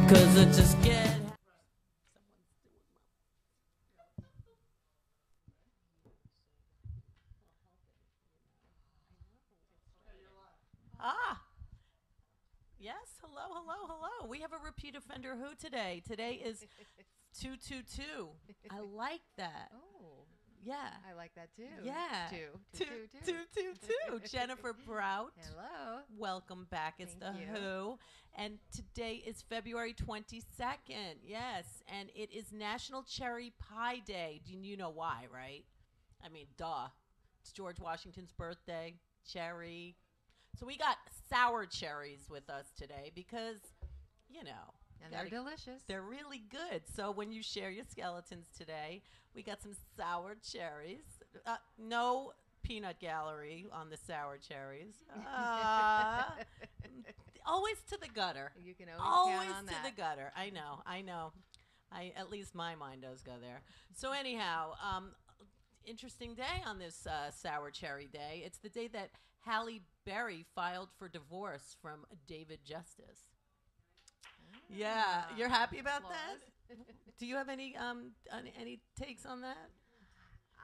'cause I just get. Ah, yes. Hello, hello, hello. We have a repeat offender who today. Today is 222. I like that. Oh, Yeah. I like that too. Yeah. Two, two, two, two. 222. Jennifer Brout. Hello. Welcome back. It's Thank the you. Who. And today is February 22nd. Yes. And it is National Cherry Pie Day. Do you know why, right? I mean, duh. It's George Washington's birthday. Cherry. So we got sour cherries with us today because, you know. And they're delicious. They're really good. So when you share your skeletons today, we got some sour cherries. No peanut gallery on the sour cherries. Always to the gutter. You can always count on to that. the gutter. I know. At least my mind does go there. So anyhow, interesting day on this sour cherry day. It's the day that Halle Berry filed for divorce from David Justice. Yeah, you're happy about that? Do you have any takes on that?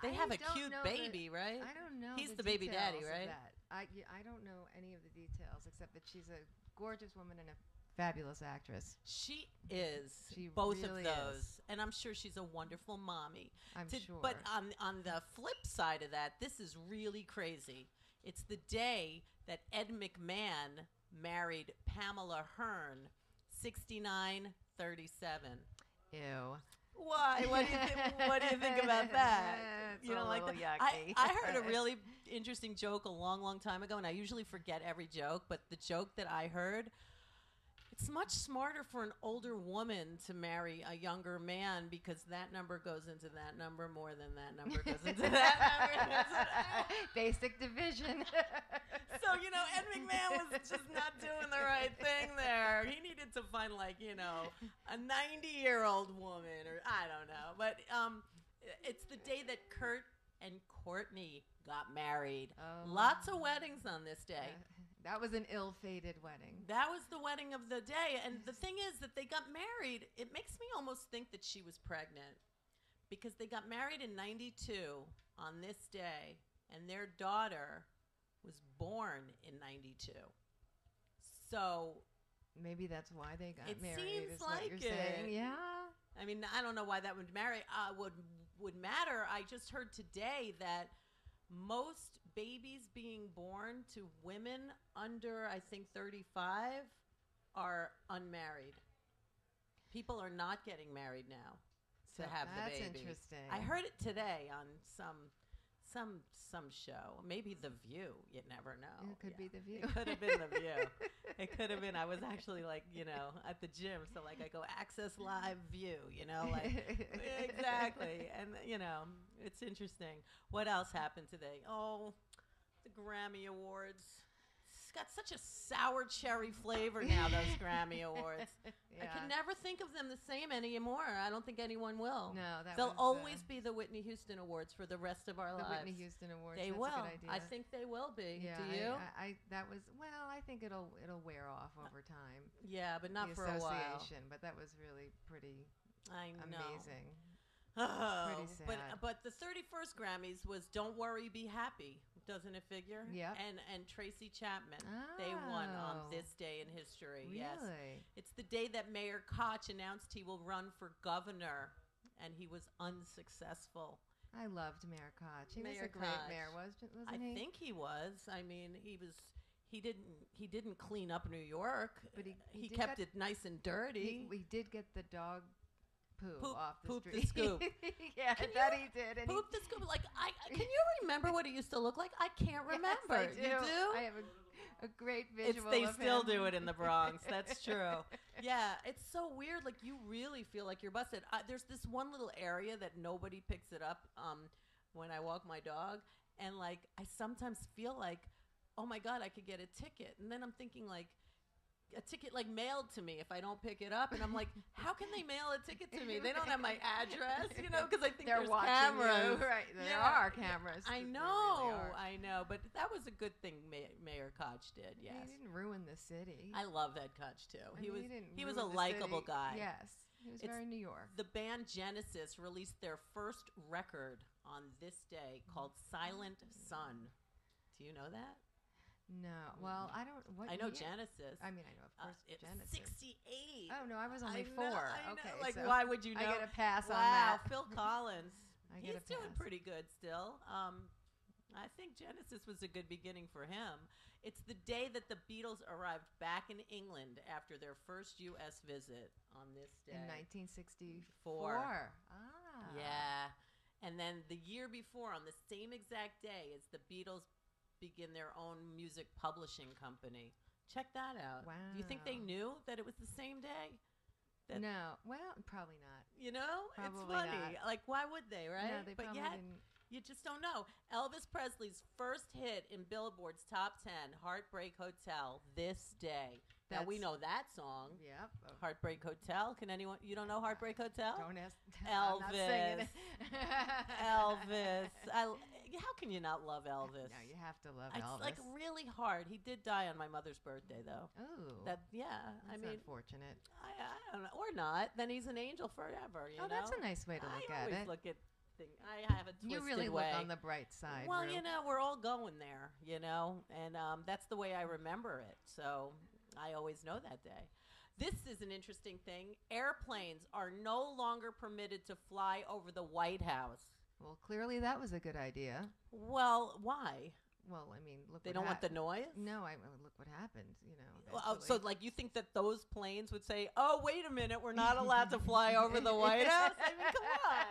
They have a cute baby, right? I don't know. He's the baby daddy, right? I don't know any of the details except that she's a gorgeous woman and a fabulous actress. She is. She both really of those, is. and I'm sure she's a wonderful mommy. I'm sure. But on the flip side of that, this is really crazy. It's the day that Ed McMahon married Pamela Hearn. 69-37. Ew. Why? What do you think about that? It's You a don't like little that? yucky. I heard a really interesting joke a long, long time ago, and I usually forget every joke. But the joke that I heard, it's much smarter for an older woman to marry a younger man because that number goes into that number more than that number goes into that number. Basic division. So, Ed McMahon was just not doing the right thing there. He needed to find, a 90-year-old woman, or I don't know. But it's the day that Kurt and Courtney got married. Oh. Lots of weddings on this day. That was an ill-fated wedding. That was the wedding of the day. And the thing is that they got married. It makes me almost think that she was pregnant because they got married in 92 on this day, and their daughter was born in 92. So maybe that's why they got it married. seems is like what you're it. saying. Yeah. I mean, I don't know why that would matter. I just heard today that most babies being born to women under, I think, 35 are unmarried. People are not getting married now to have the baby. That's interesting. I heard it today on some show. Maybe The View. You never know. It could be The View. It could have been The View. It could have been. I was actually at the gym. So I go access live view, exactly. And, it's interesting. What else happened today? Oh, the Grammy Awards. It's got such a sour cherry flavor now, those Grammy Awards. Yeah. I can never think of them the same anymore. I don't think anyone will. No, They'll always be the Whitney Houston Awards for the rest of our the lives. Whitney Houston Awards. They That's will. A good idea. I think they will be. Yeah, Do you? I think it'll wear off over time. Yeah, but not the for a while. association, but that was really pretty I know. amazing. Oh, Pretty sad. but the 31st Grammys was "Don't Worry, Be Happy." Doesn't it figure? Yep. And Tracy Chapman, they won on Oh. this day in history. Really? Yes. It's the day that Mayor Koch announced he will run for governor, and he was unsuccessful. I loved Mayor Koch. He was Mayor a great Koch. mayor, wasn't I he? think he was. I mean, he didn't clean up New York, But he did kept get- it nice and dirty. We did get the dog poo off the poop street. the scoop. Yeah, Can that you he did. And Poop the scoop. Can you remember what it used to look like? I can't remember. Yes, I do. You do? I have a great visual They of still him. do it in the Bronx. That's true. Yeah, it's so weird. Like, you really feel like you're busted. There's this one little area that nobody picks it up when I walk my dog. And, I sometimes feel like, oh, my God, I could get a ticket. And then I'm thinking, a ticket like mailed to me if I don't pick it up, and I'm like, how can they mail a ticket to me? They don't have my address, because I think they're there's watching cameras. you. Right, there are cameras. I There know, really are. I know, but that was a good thing Mayor Koch did. Yes, He didn't ruin the city. I love Ed Koch too. He was a ruin the likable city. guy. Yes, he was very New York. The band Genesis released their first record on this day called Silent Sun. Do you know that? No. Well, I don't. What I know year? Genesis. I mean, I know, of course, It's Genesis. 68. Oh, no, I was only I 4. know, I know. Okay. Like, so why would you know? I get a pass on Wow, that. Phil Collins. Get He's a doing pass. pretty good still. I think Genesis was a good beginning for him. It's the day that the Beatles arrived back in England after their first U.S. visit on this day. In 1964. Ah. Yeah. And then the year before, on the same exact day, as the Beatles begin their own music publishing company. Check that out. Wow. Do you think they knew that it was the same day? No. Well, probably not. It's Probably funny. not. Like, why would they, right? No, they but probably yet, didn't. you just don't know. Elvis Presley's first hit in Billboard's top 10, Heartbreak Hotel, this day. Now, we know that song. Yep. Heartbreak Hotel. Can anyone? You don't know Heartbreak Hotel? Don't ask. Elvis. I'm not singing it. Elvis. How can you not love Elvis? No, you have to love It's Elvis. like really hard. He did die on my mother's birthday, though. Oh. That's I mean, unfortunate. I don't know, or not. Then he's an angel forever. You know. That's a nice way to look I at always it. look at things. I have a twisted You really way. look on the bright side. Well, Rue. we're all going there, and that's the way I remember it. So I always know that day. This is an interesting thing. Airplanes are no longer permitted to fly over the White House. Well, clearly that was a good idea. Well, why? Well, I mean, look. They don't want the noise? No, look what happened. Well, so, like, you think that those planes would say, "Oh, wait a minute, we're not allowed to fly over the White House"? I mean, come on.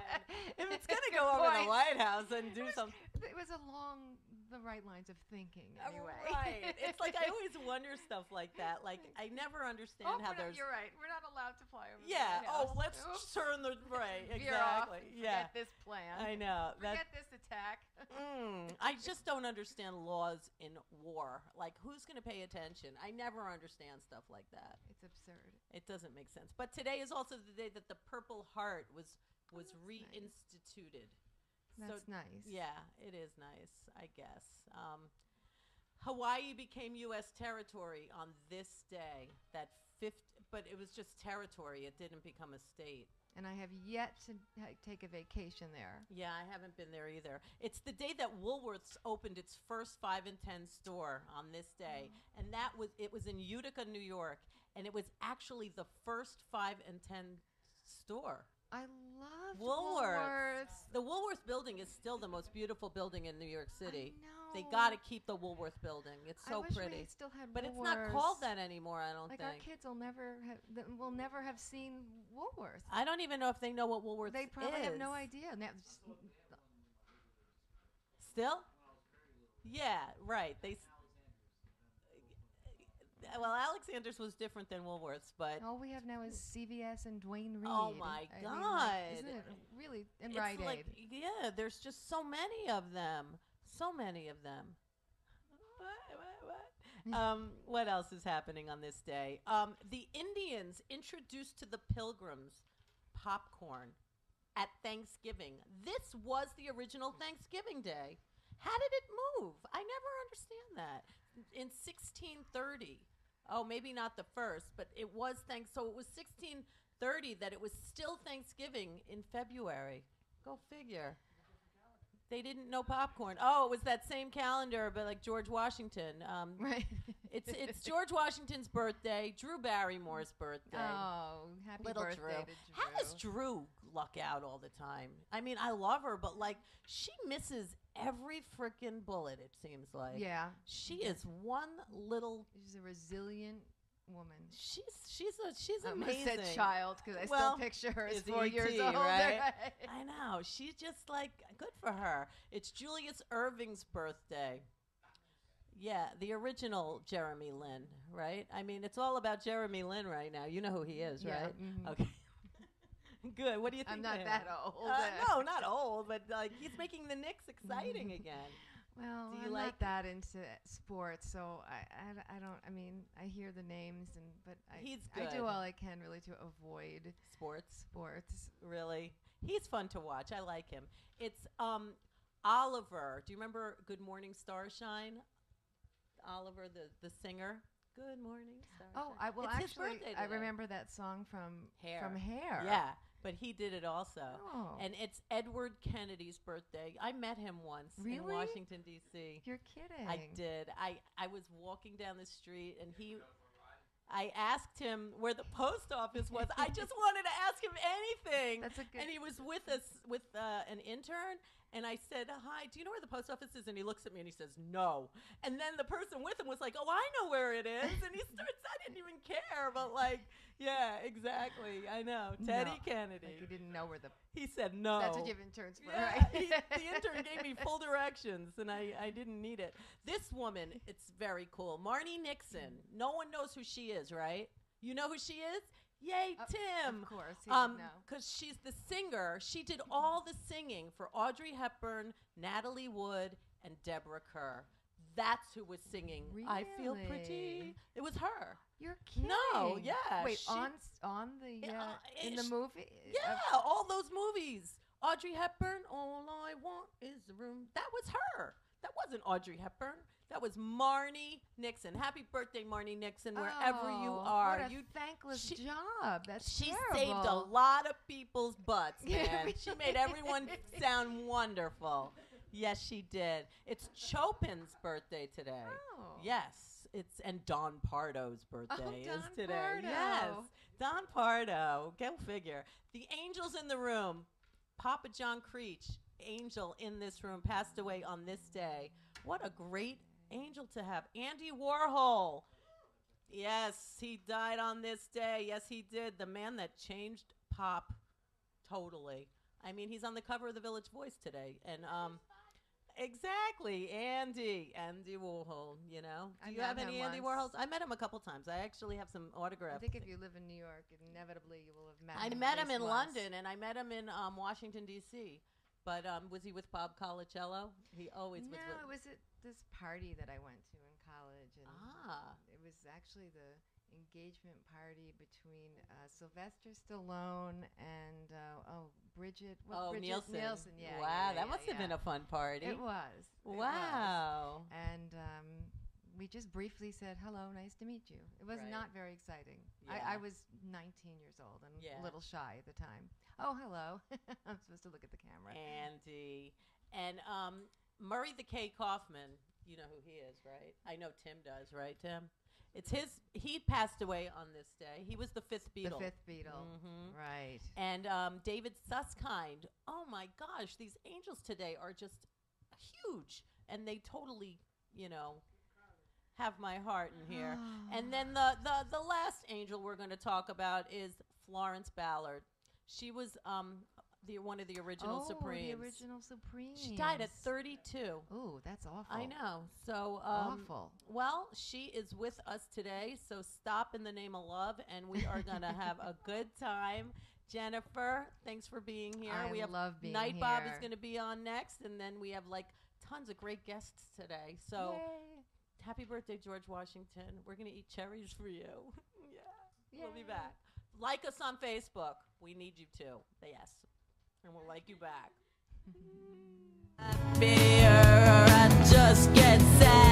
If it's going to go over the White House and do something. It was along the right lines of thinking, anyway. Right. It's like I always wonder stuff like that. Like, I never understand how there's. You're right. We're not allowed to fly over. Yeah. The White House. Let's turn the right. Exactly. Yeah. Forget this plan. I know. Forget this attack. I just don't understand laws in war. Like, who's going to pay attention? I never understand stuff like that. It's absurd. It doesn't make sense. But today is also the day that the Purple Heart was reinstituted. That's nice. Yeah, it is nice, I guess. Hawaii became U.S. territory on this day. But it was just territory. It didn't become a state. And I have yet to take a vacation there. Yeah, I haven't been there either. It's the day that Woolworths opened its first 5 and 10 store on this day, and it was in Utica, New York, and it was actually the first 5 and 10 store. I love Woolworths. The Woolworth building is still the most beautiful building in New York City. I know. They got to keep the Woolworth building. It's so I wish pretty. we still had But Woolworths. it's not called that anymore, I don't like think. Our kids will never have seen Woolworth. I don't even know if they know what Woolworth is. They probably have no idea. And Still? Yeah, right. Well, Alexander's was different than Woolworth's, but all we have now is CVS and Duane Reade. oh my I God! mean, like, isn't it really? And it's Rite like, Aid. yeah, there's just so many of them. So many of them. What else is happening on this day? The Indians introduced to the Pilgrims popcorn at Thanksgiving. This was the original Thanksgiving Day. How did it move? I never understand that. In 1630. Oh, maybe not the first, but it was So it was 1630 that it was still Thanksgiving in February. Go figure. They didn't know popcorn. Oh, it was that same calendar, but like George Washington. Right. It's George Washington's birthday, Drew Barrymore's birthday. Oh, happy Little birthday Drew. to Drew. How does Drew luck out all the time? I mean, I love her, but like she misses every freaking bullet, it seems like. Yeah. She is one little. She's a resilient woman. She's I amazing. almost said child because I Well, still picture her as is 4 years E.T., old. right? I know. She's just like, good for her. It's Julius Irving's birthday. Yeah, the original Jeremy Lin, right? I mean, it's all about Jeremy Lin right now. You know who he is, Yeah, right? mhm. Okay. Good. What do you think? I'm not of him? that old. No, not old, but like he's making the Knicks exciting again. Well, Do you I'm like not that into sports, so I don't. I mean, I hear the names, but He's I do good. all I can really to avoid sports? sports. Really? He's fun to watch. I like him. It's Oliver. Do you remember Good Morning Starshine? Oliver, the singer. Good morning, Starshine. Well, It's his actually, birthday I today. remember that song from Hair. Hair. Yeah, but he did it also. Oh, And it's Edward Kennedy's birthday. I met him once in Really? Washington, D.C. you're kidding. I did. I was walking down the street, and I asked him where the post office was. I just wanted to ask him anything. That's a good. And he was with us with an intern, and I said, "Hi, do you know where the post office is?" And he looks at me and he says, "No." And then the person with him was like, "Oh, I know where it is." And he starts. I didn't even care, but like, yeah, exactly. I know Teddy No. Kennedy. Like you didn't know where the. He said no. That's what you have interns for, Yeah, right? the intern gave me full directions, and I didn't need it. This woman, it's very cool. Marnie Nixon. No one knows who she is, right? You know who she is? Yay, Tim. Of course, he would know. Because she's the singer. She did all the singing for Audrey Hepburn, Natalie Wood, and Deborah Kerr. That's who was singing. I Feel Pretty. Really? It was her. You're kidding. No, yeah. Wait, she- on the in the sh- movie? Yeah, all those movies. Audrey Hepburn, All I Want Is a Room. That was her. That wasn't Audrey Hepburn. That was Marnie Nixon. Happy birthday, Marnie Nixon, wherever you are. What a thankless job. That's She terrible. saved a lot of people's butts, Yeah, man. really. She made everyone sound wonderful. Yes, she did. It's Chopin's birthday today. Oh. Yes, and Don Pardo's birthday is Don today. Pardo. Yes, Don Pardo. Go figure. The angels in the room. Papa John Creech, angel in this room, passed away on this day. What a great angel to have. Andy Warhol. Yes, he died on this day. Yes, he did. The man that changed pop totally. I mean, he's on the cover of the Village Voice today, and exactly, Andy Warhol. You know, do I you have met any him Andy once. Warhols? I met him a couple times. I actually have some autographs. I think if you live in New York, inevitably you will have met I him. met at him least in once. London, and I met him in Washington D.C. But was he with Bob Colacello? He always was. No, it was at this party that I went to in college, and it was actually the engagement party between Sylvester Stallone and Bridget. Bridget Nielsen. Yeah. Wow, yeah, that must have been a fun party. It was. It was. Wow. And we just briefly said, hello, nice to meet you. It was Right. not very exciting. Yeah. I was 19 years old and a little shy at the time. Oh, hello. I'm supposed to look at the camera. Andy. And Murray the K. Kaufman, you know who he is, right? I know Tim does, right, Tim? It's his. He passed away on this day. He was the fifth Beatle. The fifth Beatle. Mhm. Right. And David Susskind. Oh, my gosh. These angels today are just huge. And they totally, have my heart in here. And then the last angel we're going to talk about is Florence Ballard. She was one of the original Supremes. The original Supremes. She died at 32. Ooh, that's awful. I know. So awful. Well, she is with us today. So stop in the name of love, and we are going to have a good time. Jennifer, thanks for being here. I love being Night here. Bob is going to be on next, and then we have tons of great guests today. So Yay. happy birthday, George Washington. We're going to eat cherries for you. Yeah. We'll be Yay. back. Like us on Facebook. We need you to. Yes. And we'll like you back. Beer, I just get sad.